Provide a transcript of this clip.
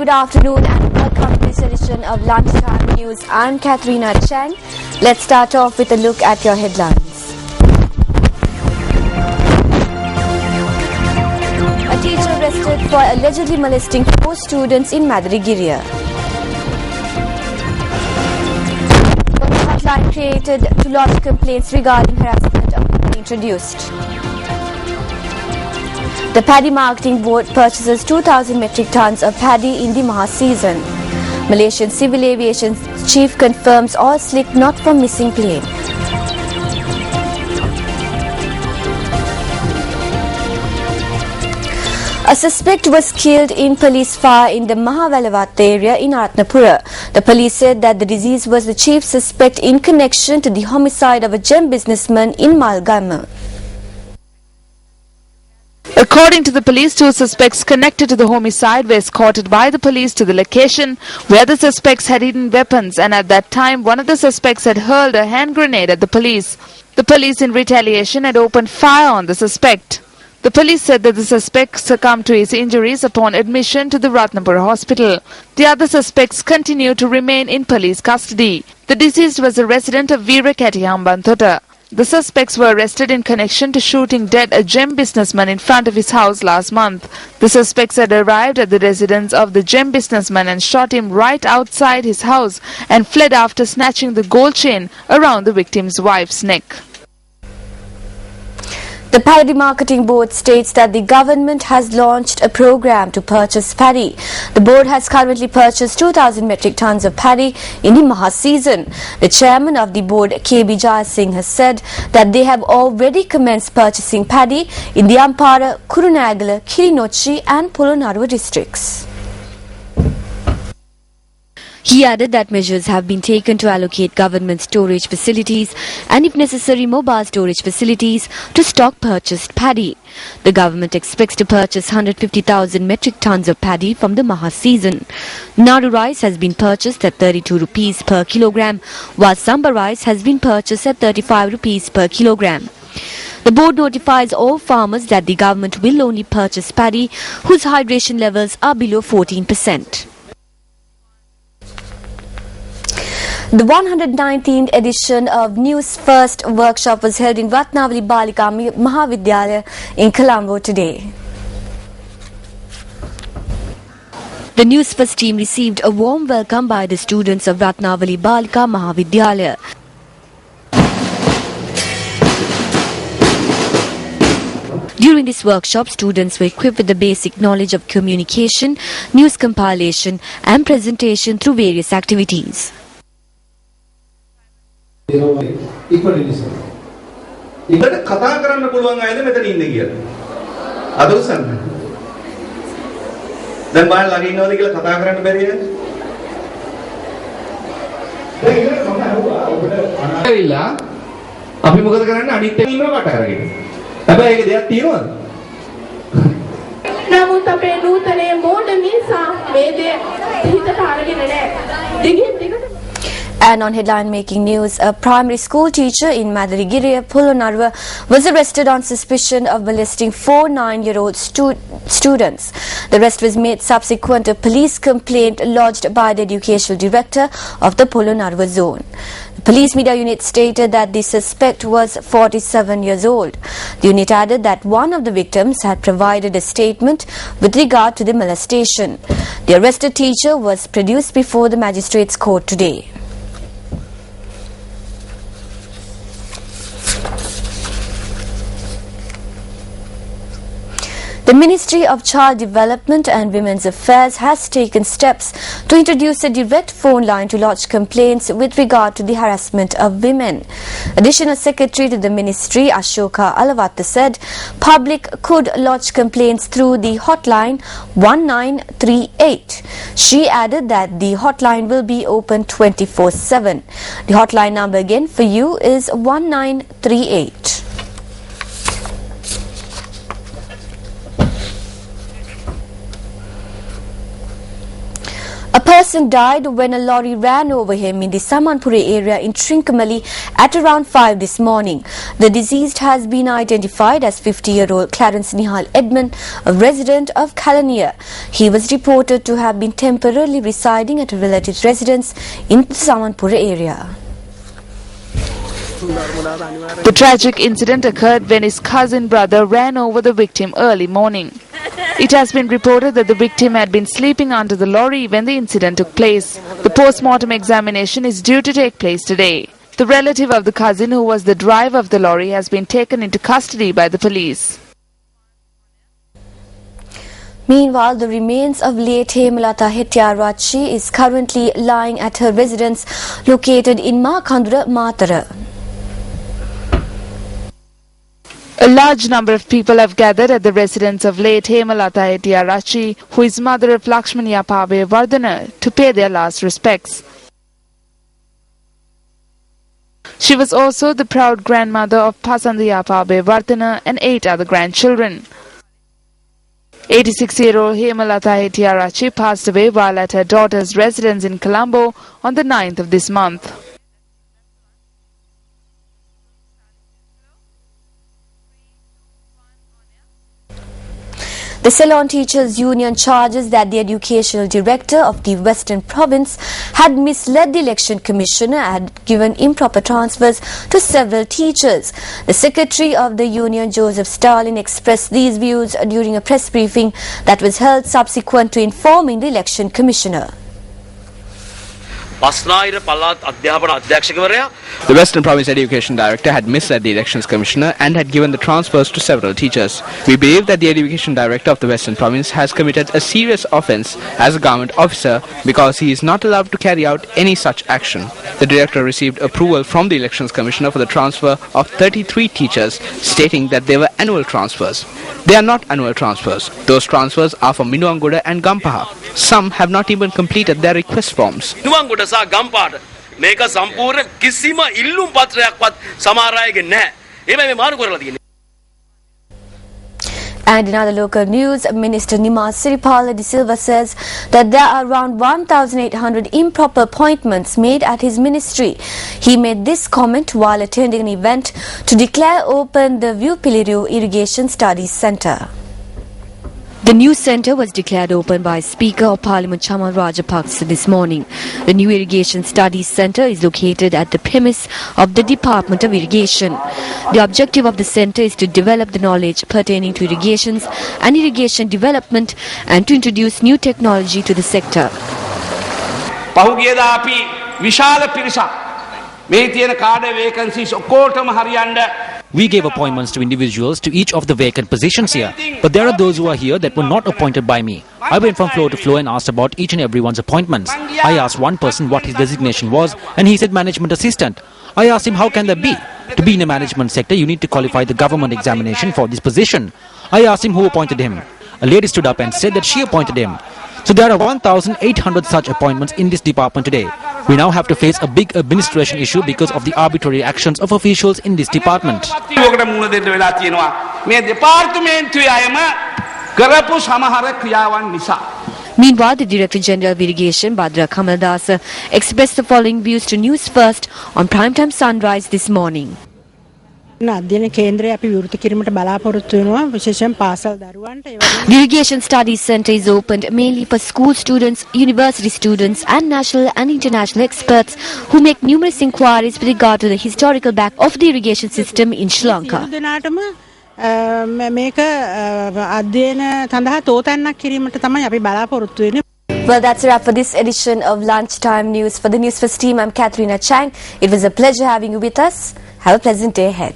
good afternoon and welcome to this edition of Lunchtime News. I'm Katharina Chang. Let's start off with a look at your headlines. A teacher arrested for allegedly molesting 4 students in Madaragiriya. A hotline created to lodge complaints regarding harassment of women introduced. The Paddy Marketing Board purchases 2,000 metric tons of paddy in the Maha season. Malaysian Civil Aviation Chief confirms all slick not from missing plane. A suspect was killed in police fire in the Mahavelawat area in Ratnapura. The police said that the deceased was the chief suspect in connection to the homicide of a gem businessman in Malgama. According to the police, 2 suspects connected to the homicide were escorted by the police to the location where the suspects had hidden weapons, and at that time one of the suspects had hurled a hand grenade at the police. The police in retaliation had opened fire on the suspect. The police said that the suspect succumbed to his injuries upon admission to the Ratnapura hospital. The other suspects continue to remain in police custody. The deceased was a resident of Veeraketi Hambantota. The suspects were arrested in connection to shooting dead a gem businessman in front of his house last month. The suspects had arrived at the residence of the gem businessman and shot him right outside his house and fled after snatching the gold chain around the victim's wife's neck. The Paddy Marketing Board states that the government has launched a program to purchase paddy. The board has currently purchased 2,000 metric tons of paddy in the Maha season. The chairman of the board, KB Jaya Singh, has said that they have already commenced purchasing paddy in the Ampara, Kurunegala, Kilinochchi and Polonnaruwa districts. He added that measures have been taken to allocate government storage facilities and, if necessary, mobile storage facilities to stock purchased paddy. The government expects to purchase 150,000 metric tons of paddy from the Maha season. Nadu rice has been purchased at 32 rupees per kilogram, while Samba rice has been purchased at 35 rupees per kilogram. The board notifies all farmers that the government will only purchase paddy whose hydration levels are below 14%. The 119th edition of Newsfirst workshop was held in Ratnavali Balika Mahavidyalaya in Colombo today. The Newsfirst team received a warm welcome by the students of Ratnavali Balika Mahavidyalaya. During this workshop, students were equipped with the basic knowledge of communication, news compilation and presentation through various activities. කතා කරන්න පුළුවන් අයද මෙතන ඉන්නේ කියලා. අද උසන්න. දැන් බාහිර ළඟ ඉන්නවද කියලා කතා කරන්න බැරි අය? ඇවිල්ලා අපි මොකද කරන්නේ අනිත් එක ඉන්නව කට අරගෙන. හැබැයි ඒක දෙයක් තියෙනවද? නමුත් අපේ නූතනයේ මෝඩ මිනිසා මේ දේ හිතට අරගෙන නැහැ. දිගින් දිගට. And on headline making news, a primary school teacher in Madaragiriya, Polonnaruwa, was arrested on suspicion of molesting 4 9-year-old students. The arrest was made subsequent to a police complaint lodged by the educational director of the Polonnaruwa zone. The police media unit stated that the suspect was 47 years old. The unit added that one of the victims had provided a statement with regard to the molestation. The arrested teacher was produced before the magistrates' court today. The Ministry of Child Development and Women's Affairs has taken steps to introduce a direct phone line to lodge complaints with regard to the harassment of women. Additional Secretary to the Ministry, Ashoka Alavatta, said public could lodge complaints through the hotline 1938. She added that the hotline will be open 24/7. The hotline number again for you is 1938. A person person died when a lorry ran over him in the Samanpuri area in Trincomalee at around 5 this morning. The deceased has been identified as 50-year-old Clarence Nihal Edmund, a resident of Kalaniya. He was reported to have been temporarily residing at a relative's residence in the Samanpuri area. The tragic incident occurred when his cousin brother ran over the victim early morning. It has been reported that the victim had been sleeping under the lorry when the incident took place. The post-mortem examination is due to take place today. The relative of the cousin who was the driver of the lorry has been taken into custody by the police. Meanwhile, the remains of late Hemalata Hettiarachchi is currently lying at her residence located in Makandura, Matara. A large number of people have gathered at the residence of late Hemalata Hettiarachchi, who is mother of Lakshmaniya Pave Vardhana, to pay their last respects. She was also the proud grandmother of Pasandiya Pave Vardhana and 8 other grandchildren. 86-year-old Hemalata Hettiarachchi passed away while at her daughter's residence in Colombo on the 9th of this month. The Ceylon Teachers Union charges that the educational director of the Western Province had misled the election commissioner and had given improper transfers to several teachers. The secretary of the union, Joseph Stalin, expressed these views during a press briefing that was held subsequent to informing the election commissioner. The Western Province Education Director had misled the Elections Commissioner and had given the transfers to several teachers. We believe that the Education Director of the Western Province has committed a serious offence as a government officer because he is not allowed to carry out any such action. The Director received approval from the Elections Commissioner for the transfer of 33 teachers, stating that they were annual transfers. They are not annual transfers. Those transfers are for Minuwangoda and Gampaha. Some have not even completed their request forms. මේක සම්පූර්ණ කිසිම ඉල්ලුම් පත්‍රයක්වත් සමහර අයගේ නැහැ. ඒබැයි මේ මාරු කරලා තියෙන්නේ. And in other local news, Minister Nima Siripala de Silva says that there are around 1,800 improper appointments made at his ministry. He made this comment while attending an event to declare open the Vupiliru Irrigation Studies Centre. The new centre was declared open by Speaker of Parliament Chamal Rajapaksa this morning. The new Irrigation Studies Centre is located at the premise of the Department of Irrigation. The objective of the centre is to develop the knowledge pertaining to irrigations and irrigation development and to introduce new technology to the sector. පහුගියදා අපි විශාල පිරිසක් මේ තියෙන කාඩ vacancies ඔක්කොටම හරියන්න We gave appointments to individuals to each of the vacant positions here. But there are those who are here that were not appointed by me. I went from floor to floor and asked about each and everyone's appointments. I asked one person what his designation was and he said management assistant. I asked him how can that be? To be in a management sector you need to qualify the government examination for this position. I asked him who appointed him. A lady stood up and said that she appointed him. So there are 1,800 such appointments in this department today. We now have to face a big administration issue because of the arbitrary actions of officials in this department. Meanwhile, the Director General of Irrigation, Badra Kamaldasa, expressed the following views to Newsfirst on Primetime Sunrise this morning. The Irrigation Studies Centre is opened mainly for school students, university students and national and international experts who make numerous inquiries with regard to the historical back of the irrigation system in Sri Lanka. Well, that's a wrap for this edition of Lunchtime News. For the Newsfirst team, I'm Katharina Chang. It was a pleasure having you with us. Have a pleasant day ahead.